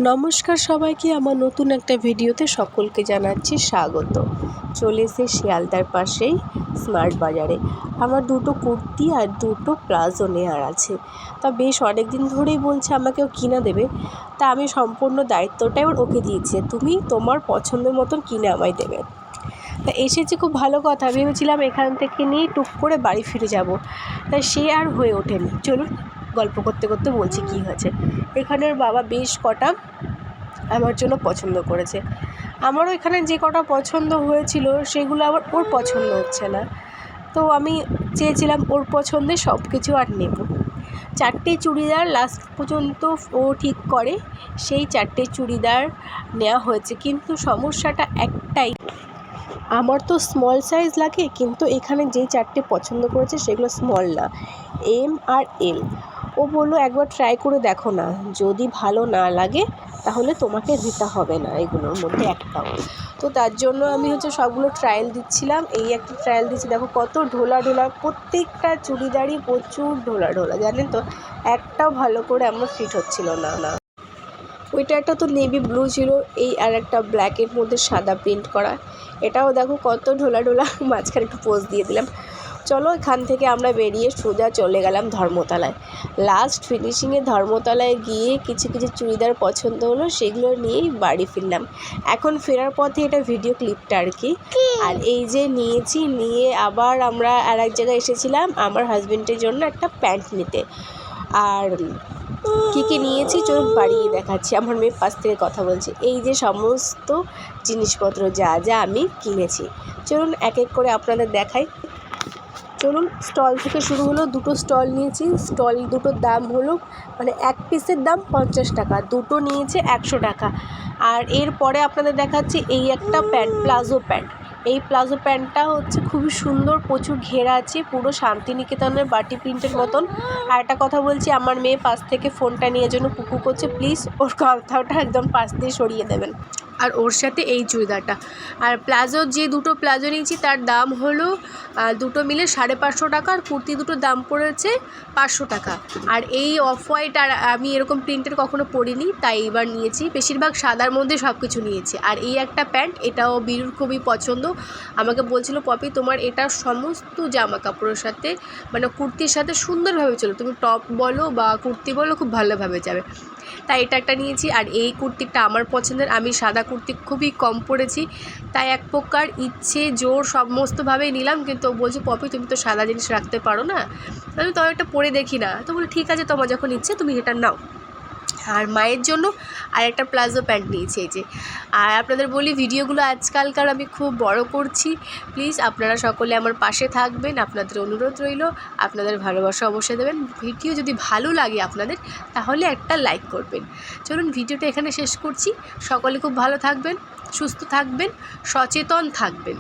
নমস্কার সবাইকে, আমার নতুন একটা ভিডিওতে সকলকে জানাচ্ছি স্বাগত। চলে এসে শিয়ালদার পাশেই স্মার্ট বাজারে আমার দুটো কুর্তি আর দুটো প্লাজো নেওয়ার আছে। তা বেশ অনেক দিন ধরেই বলছে আমাকেও কিনে দেবে, তা আমি সম্পূর্ণ দায়িত্বটাই ওকে দিয়েছি, তুমি তোমার পছন্দের মতন কিনে আমায় দেবে। তা এসেছে, খুব ভালো কথা। ভেবেছিলাম এখান থেকে নিয়ে টুক করে বাড়ি ফিরে যাব, তাই সে আর হয়ে ওঠেনি। চলুন গল্প করতে করতে বলছি কী হয়েছে। এখানের বাবা বেশ কটা আমার জন্য পছন্দ করেছে। আমারও এখানে যে কটা পছন্দ হয়েছিল সেগুলো আবার ওর পছন্দ হচ্ছে না, তো আমি চেয়েছিলাম ওর পছন্দে সব কিছু আর নেব। 4টে চুড়িদার লাস্ট পর্যন্ত ও ঠিক করে, সেই 4টে চুড়িদার নেওয়া হয়েছে। কিন্তু সমস্যাটা একটাই, আমার তো স্মল সাইজ লাগে, কিন্তু এখানে যে 4টে পছন্দ করেছে সেগুলো স্মল না, এম আর এল। ও বললো একবার ট্রাই করে দেখো না, যদি ভালো না লাগে তাহলে তোমাকে নিতে হবে না এগুলোর মধ্যে একটাও। তো তার জন্য আমি সবগুলো ট্রায়াল দিচ্ছিলাম। এই একটা ট্রায়াল দিচ্ছি, দেখো কত ঢোলা ঢোলা, প্রত্যেকটা চুড়িদারই প্রচুর ঢোলা ঢোলা, জানেন তো, একটাও ভালো করে আমার ফিট হচ্ছিল না। ওইটা একটা তো নেভি ব্লু ছিল, এই আর একটা ব্ল্যাকের মধ্যে সাদা প্রিন্ট করা, এটাও দেখো কত ঢোলা ঢোলা। মাঝখানে একটু পোজ দিয়ে দিলাম। চলো এখান থেকে আমরা বেরিয়ে সোজা চলে গেলাম ধর্মতলায়। লাস্ট ফিনিশিংয়ে ধর্মতলায় গিয়ে কিছু কিছু চুড়িদার পছন্দ হলো, সেগুলো নিয়েই বাড়ি ফিরলাম। এখন ফেরার পথে এটা ভিডিও ক্লিপটা আর কি। আর এই যে নিয়েছি, নিয়ে আবার আমরা আর এক জায়গায় এসেছিলাম আমার হাজব্যান্ডের জন্য একটা প্যান্ট নিতে। আর কী কী নিয়েছি চলুন বাড়িয়ে দেখাচ্ছি। আমার মেয়ে পাশ থেকে কথা বলছে। এই যে সমস্ত জিনিসপত্র যা যা আমি কিনেছি, চলুন এক এক করে আপনাদের দেখাই। চলুন, স্টল থেকে শুরু হলো। দুটো স্টল নিয়েছি, স্টল দুটোর দাম হলো এক পিসের দাম 50 টাকা, দুটো নিয়েছে 100 টাকা। আর এরপরে আপনাদের দেখাচ্ছি এই একটা প্যান্ট, প্লাজো প্যান্ট। এই প্লাজো প্যান্টটা খুবই সুন্দর, প্রচুর ঘেরা আছে, পুরো শান্তিনিকেতনের বাটি প্রিন্টের মতন। আর একটা কথা বলছি, আমার মেয়ে পাশ থেকে ফোনটা নিয়ে জন্য কুকু করছে, প্লিজ ওর কথাটা একদম পাশ দিয়ে সরিয়ে দেবেন। আর ওর সাথে এই চুড়িদারটা। আর প্লাজো, যে দুটো প্লাজো নিয়েছি তার দাম হলো দুটো মিলে 550 টাকা, আর কুর্তি দুটোর দাম পড়েছে 500 টাকা। আর এই অফ হোয়াইট, আর আমি এরকম প্রিন্টের কখনো পরিনি, তাই এবার নিয়েছি। বেশিরভাগ সাদার মধ্যে সব কিছু নিয়েছি। আর এই একটা প্যান্ট, এটাও বিরুর খুবই পছন্দ। আমাকে বলছিল পপি তোমার এটা সমস্ত জামা কাপড়ের সাথে কুর্তির সাথে সুন্দরভাবে চলো, তুমি টপ বলো বা কুর্তি বলো, খুব ভালোভাবে যাবে। তাই এটা একটা নিয়েছি। আর এই কুর্তিটা আমার পছন্দের, আমি সাদা কুর্তি খুবই কম পরেছি, তাই এক প্রকার ইচ্ছে জোর সমস্তভাবেই নিলাম। কিন্তু বলছি পপি তুমি তো সাদা জিনিস রাখতে পারো না, আমি তো একটা পরে দেখি না। তো বলি ঠিক আছে, তোমার যখন ইচ্ছে তুমি এটা নাও। আর মায়ের জন্য আর একটা প্লাজো প্যান্ট নিয়েছি এই যে। আর আপনাদের বলি, ভিডিওগুলো আজকালকার আমি খুব বড় করছি, প্লিজ আপনারা সকলে আমার পাশে থাকবেন, আপনাদের অনুরোধ রইল। আপনাদের ভালোবাসা অবশ্যই দেবেন। ভিডিও যদি ভালো লাগে আপনাদের, তাহলে একটা লাইক করবেন। চলুন ভিডিওটা এখানে শেষ করছি। সকলে খুব ভালো থাকবেন, সুস্থ থাকবেন, সচেতন থাকবেন।